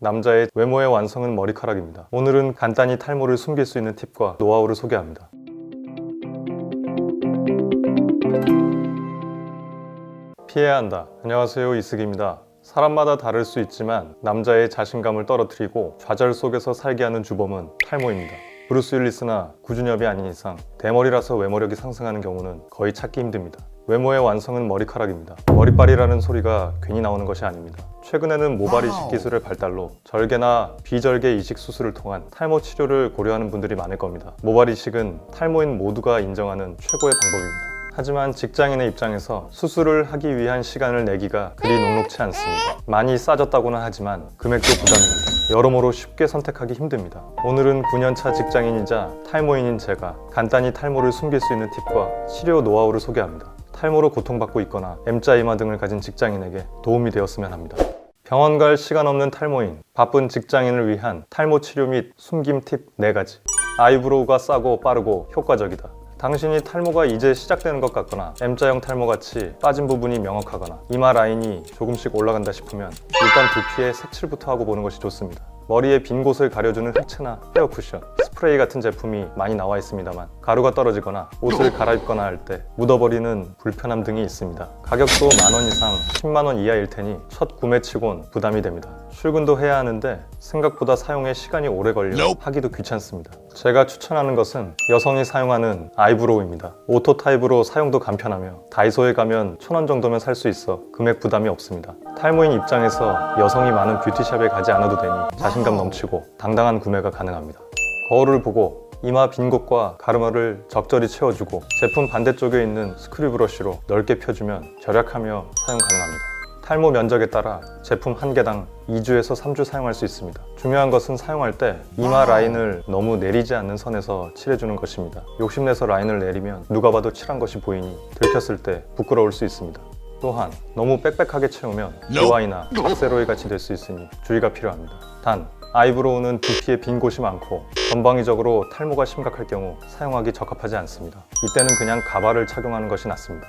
남자의 외모의 완성은 머리카락입니다. 오늘은 간단히 탈모를 숨길 수 있는 팁과 노하우를 소개합니다. 피해야 한다. 안녕하세요, 이승기입니다. 사람마다 다를 수 있지만 남자의 자신감을 떨어뜨리고 좌절 속에서 살게 하는 주범은 탈모입니다. 브루스 윌리스나 구준엽이 아닌 이상 대머리라서 외모력이 상승하는 경우는 거의 찾기 힘듭니다. 외모의 완성은 머리카락입니다. 머리빨이라는 소리가 괜히 나오는 것이 아닙니다. 최근에는 모발 이식 기술의 발달로 절개나 비절개 이식 수술을 통한 탈모 치료를 고려하는 분들이 많을 겁니다. 모발 이식은 탈모인 모두가 인정하는 최고의 방법입니다. 하지만 직장인의 입장에서 수술을 하기 위한 시간을 내기가 그리 녹록치 않습니다. 많이 싸졌다고는 하지만 금액도 부담입니다. 여러모로 쉽게 선택하기 힘듭니다. 오늘은 9년차 직장인이자 탈모인인 제가 간단히 탈모를 숨길 수 있는 팁과 치료 노하우를 소개합니다. 탈모로 고통받고 있거나 M자 이마 등을 가진 직장인에게 도움이 되었으면 합니다. 병원 갈 시간 없는 탈모인, 바쁜 직장인을 위한 탈모 치료 및 숨김 팁 4가지. 아이브로우가 싸고 빠르고 효과적이다. 당신이 탈모가 이제 시작되는 것 같거나 M자형 탈모같이 빠진 부분이 명확하거나 이마 라인이 조금씩 올라간다 싶으면 일단 두피에 색칠부터 하고 보는 것이 좋습니다. 머리에 빈 곳을 가려주는 흑채나 헤어 쿠션, 스프레이 같은 제품이 많이 나와 있습니다만 가루가 떨어지거나 옷을 갈아입거나 할 때 묻어버리는 불편함 등이 있습니다. 가격도 만원 이상 10만원 이하일 테니 첫 구매치곤 부담이 됩니다. 출근도 해야 하는데 생각보다 사용에 시간이 오래 걸려 하기도 귀찮습니다. 제가 추천하는 것은 여성이 사용하는 아이브로우입니다. 오토 타입으로 사용도 간편하며 다이소에 가면 1000원 정도면 살 수 있어 금액 부담이 없습니다. 탈모인 입장에서 여성이 많은 뷰티샵에 가지 않아도 되니 자신감 넘치고 당당한 구매가 가능합니다. 거울을 보고 이마 빈 곳과 가르마를 적절히 채워주고 제품 반대쪽에 있는 스크류 브러쉬로 넓게 펴주면 절약하며 사용 가능합니다. 탈모 면적에 따라 제품 한 개당 2주에서 3주 사용할 수 있습니다. 중요한 것은 사용할 때 이마 라인을 너무 내리지 않는 선에서 칠해주는 것입니다. 욕심내서 라인을 내리면 누가 봐도 칠한 것이 보이니 들켰을 때 부끄러울 수 있습니다. 또한 너무 빽빽하게 채우면 DIY나 박세로이 같이 될 수 있으니 주의가 필요합니다. 단, 아이브로우는 두피에 빈 곳이 많고 전방위적으로 탈모가 심각할 경우 사용하기 적합하지 않습니다. 이때는 그냥 가발을 착용하는 것이 낫습니다.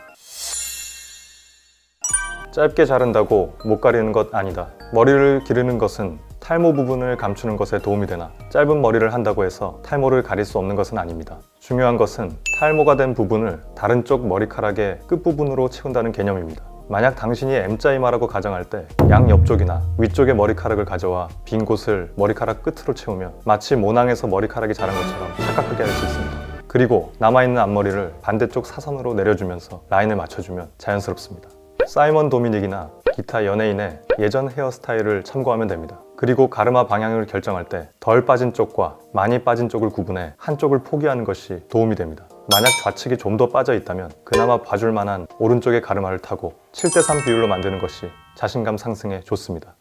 짧게 자른다고 못 가리는 것 아니다. 머리를 기르는 것은 탈모 부분을 감추는 것에 도움이 되나 짧은 머리를 한다고 해서 탈모를 가릴 수 없는 것은 아닙니다. 중요한 것은 탈모가 된 부분을 다른 쪽 머리카락의 끝부분으로 채운다는 개념입니다. 만약 당신이 M자 이마라고 가정할 때 양옆쪽이나 위쪽의 머리카락을 가져와 빈 곳을 머리카락 끝으로 채우면 마치 모낭에서 머리카락이 자란 것처럼 착각하게 할 수 있습니다. 그리고 남아있는 앞머리를 반대쪽 사선으로 내려주면서 라인을 맞춰주면 자연스럽습니다. 사이먼 도미닉이나 기타 연예인의 예전 헤어스타일을 참고하면 됩니다. 그리고 가르마 방향을 결정할 때 덜 빠진 쪽과 많이 빠진 쪽을 구분해 한쪽을 포기하는 것이 도움이 됩니다. 만약 좌측이 좀 더 빠져 있다면 그나마 봐줄 만한 오른쪽의 가르마를 타고 7:3 비율로 만드는 것이 자신감 상승에 좋습니다.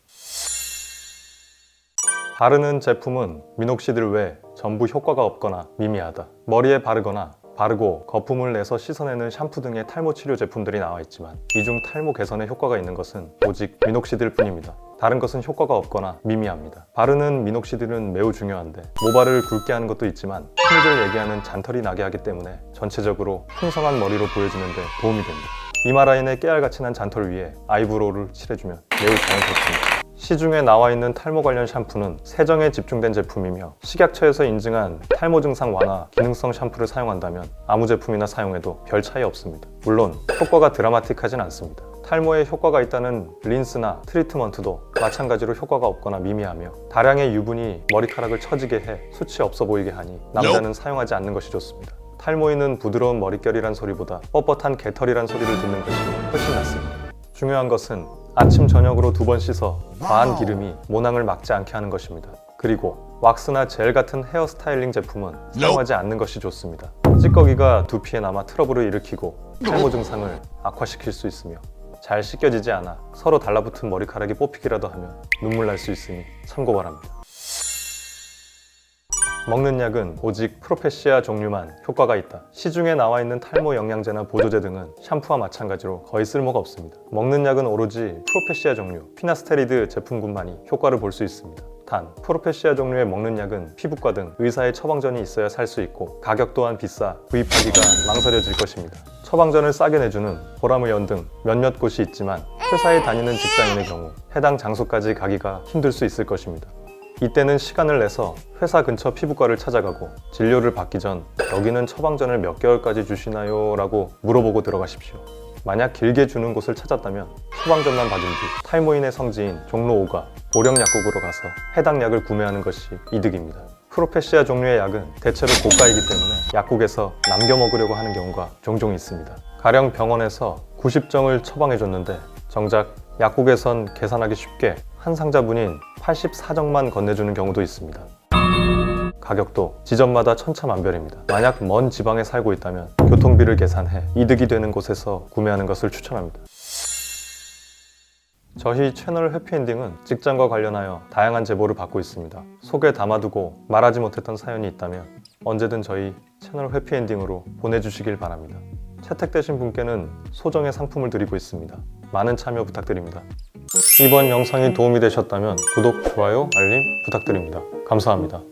바르는 제품은 미녹시딜 외 전부 효과가 없거나 미미하다. 머리에 바르거나 바르고 거품을 내서 씻어내는 샴푸 등의 탈모 치료 제품들이 나와 있지만 이 중 탈모 개선에 효과가 있는 것은 오직 미녹시딜 뿐입니다. 다른 것은 효과가 없거나 미미합니다. 바르는 미녹시딜은 매우 중요한데 모발을 굵게 하는 것도 있지만 흔히들 얘기하는 잔털이 나게 하기 때문에 전체적으로 풍성한 머리로 보여주는 데 도움이 됩니다. 이마 라인에 깨알같이 난 잔털 위에 아이브로우를 칠해주면 매우 자연스럽습니다. 시중에 나와 있는 탈모 관련 샴푸는 세정에 집중된 제품이며 식약처에서 인증한 탈모 증상 완화 기능성 샴푸를 사용한다면 아무 제품이나 사용해도 별 차이 없습니다. 물론 효과가 드라마틱하진 않습니다. 탈모에 효과가 있다는 린스나 트리트먼트도 마찬가지로 효과가 없거나 미미하며 다량의 유분이 머리카락을 처지게 해 수치 없어 보이게 하니 남자는 사용하지 않는 것이 좋습니다. 탈모인은 부드러운 머릿결이란 소리보다 뻣뻣한 개털이란 소리를 듣는 것이 훨씬 낫습니다. 중요한 것은 아침 저녁으로 2번 씻어 과한 기름이 모낭을 막지 않게 하는 것입니다. 그리고 왁스나 젤 같은 헤어 스타일링 제품은 사용하지 않는 것이 좋습니다. 찌꺼기가 두피에 남아 트러블을 일으키고 탈모 증상을 악화시킬 수 있으며 잘 씻겨지지 않아 서로 달라붙은 머리카락이 뽑히기라도 하면 눈물 날 수 있으니 참고 바랍니다. 먹는 약은 오직 프로페시아 종류만 효과가 있다. 시중에 나와 있는 탈모 영양제나 보조제 등은 샴푸와 마찬가지로 거의 쓸모가 없습니다. 먹는 약은 오로지 프로페시아 종류, 피나스테리드 제품군만이 효과를 볼 수 있습니다. 단, 프로페시아 종류의 먹는 약은 피부과 등 의사의 처방전이 있어야 살 수 있고 가격 또한 비싸 구입하기가 망설여질 것입니다. 처방전을 싸게 내주는 보라무연 등 몇몇 곳이 있지만 회사에 다니는 직장인의 경우 해당 장소까지 가기가 힘들 수 있을 것입니다. 이때는 시간을 내서 회사 근처 피부과를 찾아가고 진료를 받기 전 여기는 처방전을 몇 개월까지 주시나요? 라고 물어보고 들어가십시오. 만약 길게 주는 곳을 찾았다면 처방전만 받은 뒤 탈모인의 성지인 종로 5가 보령약국으로 가서 해당 약을 구매하는 것이 이득입니다. 프로페시아 종류의 약은 대체로 고가이기 때문에 약국에서 남겨 먹으려고 하는 경우가 종종 있습니다. 가령 병원에서 90정을 처방해줬는데 정작 약국에선 계산하기 쉽게 한 상자분인 84정만 건네주는 경우도 있습니다. 가격도 지점마다 천차만별입니다. 만약 먼 지방에 살고 있다면 교통비를 계산해 이득이 되는 곳에서 구매하는 것을 추천합니다. 저희 채널 해피엔딩은 직장과 관련하여 다양한 제보를 받고 있습니다. 속에 담아두고 말하지 못했던 사연이 있다면 언제든 저희 채널 해피엔딩으로 보내주시길 바랍니다. 채택되신 분께는 소정의 상품을 드리고 있습니다. 많은 참여 부탁드립니다. 이번 영상이 도움이 되셨다면 구독, 좋아요, 알림 부탁드립니다. 감사합니다.